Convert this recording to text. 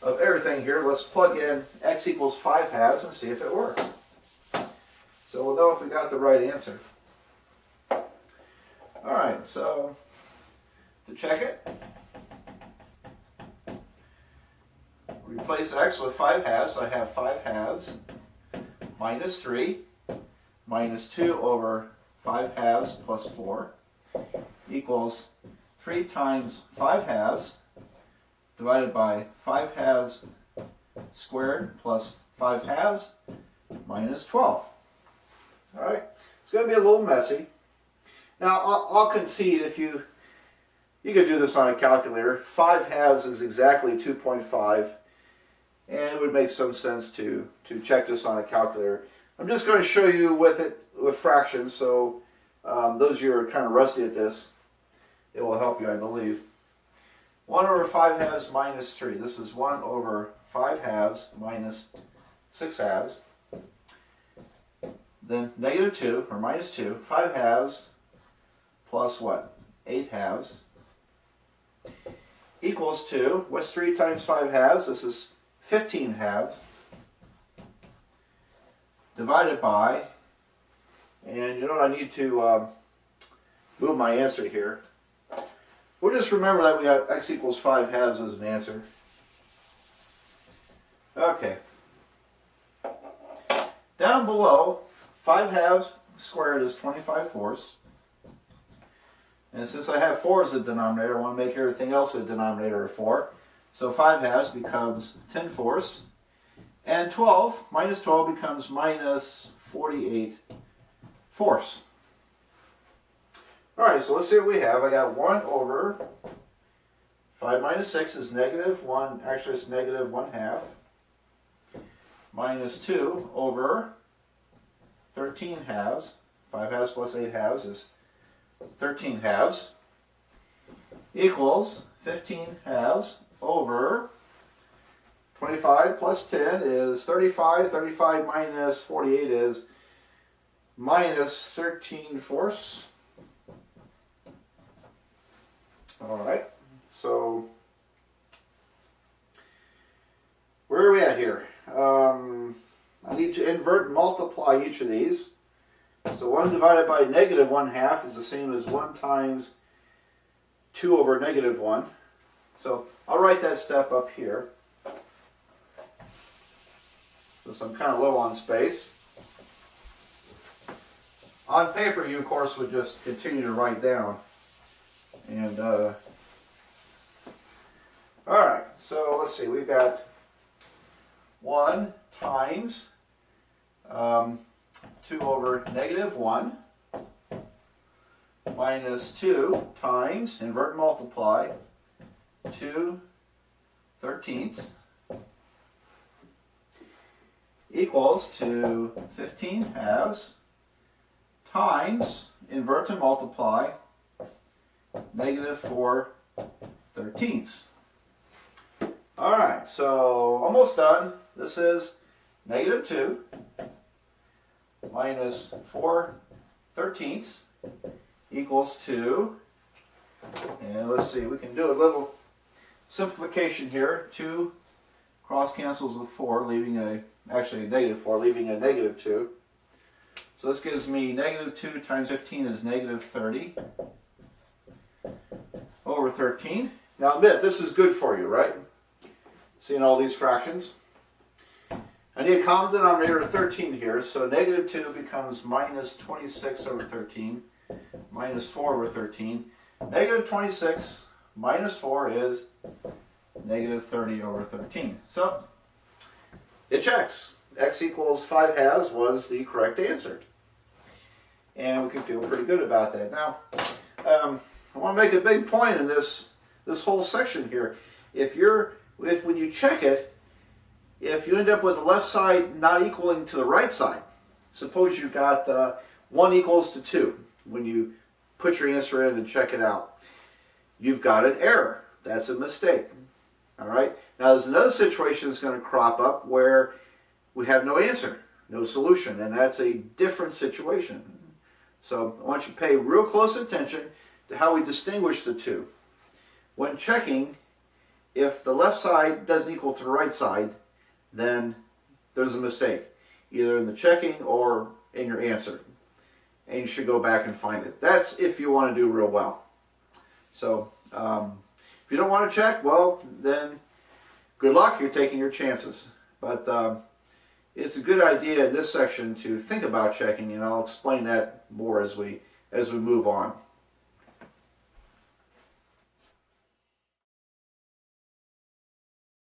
of everything here, let's plug in x equals 5/2 and see if it works. So we'll know if we got the right answer. Alright, so to check it, replace x with 5/2, so I have 5/2 minus 3 minus 2 over 5/2 plus 4 equals 3 times 5/2 divided by 5/2 squared plus 5/2 minus 12. Alright, it's going to be a little messy. Now I'll concede if you could do this on a calculator. 5/2 is exactly 2.5, and it would make some sense to check this on a calculator. I'm just going to show you with fractions, so those of you who are kind of rusty at this, it will help you, I believe. 1 over 5/2 minus 3. This is 1 over 5/2 minus 6/2. Then negative 2, or minus 2, 5/2 plus what? 8/2 equals to, what's 3 times 5/2? This is 15/2 divided by, and you know what, I need to move my answer here. We'll just remember that we got x equals 5/2 as an answer. Okay. Down below, 5/2 squared is 25/4. And since I have 4 as a denominator, I want to make everything else a denominator of 4. So 5/2 becomes 10/4. And 12 minus 12 becomes minus 48/4. Alright, so let's see what we have. I got 1 over 5 minus 6 is negative 1. Actually, it's negative 1/2. Minus 2 over 13/2. 5/2 plus 8/2 is 13/2 equals 15/2 over 25 plus 10 is 35. 35 minus 48 is minus 13/4. Alright, so where are we at here? I need to invert and multiply each of these. So 1 divided by negative 1/2 is the same as 1 times 2 over negative 1. So I'll write that step up here. So I'm kind of low on space. On paper, you of course would just continue to write down. And alright, so let's see, we've got 1 times 2 over negative 1 minus 2 times, invert and multiply, 2/13 equals to 15/2 times, invert and multiply, negative 4/13. Alright, so almost done. This is negative 2 minus 4/13 equals to, and let's see, we can do a little simplification here. 2 cross cancels with 4, leaving a, actually a negative 4, leaving a negative 2. So this gives me negative 2 times 15 is negative 30 over 13. Now admit, this is good for you, right? Seeing all these fractions. I need a common denominator of 13 here, so negative 2 becomes minus 26 over 13, minus 4 over 13. Negative 26 minus 4 is negative 30 over 13. So it checks. X equals 5/2 was the correct answer. And we can feel pretty good about that. Now, I want to make a big point in this whole section here. If when you check it, if you end up with the left side not equaling to the right side, suppose you got 1 equals to 2 when you put your answer in and check it out, you've got an error. That's a mistake. All right. Now there's another situation that's going to crop up where we have no answer, no solution, and that's a different situation. So I want you to pay real close attention to how we distinguish the two. When checking, if the left side doesn't equal to the right side, then there's a mistake, either in the checking or in your answer. And you should go back and find it. That's if you want to do real well. So if you don't want to check, well, then good luck, you're taking your chances. But it's a good idea in this section to think about checking, and I'll explain that more as we move on.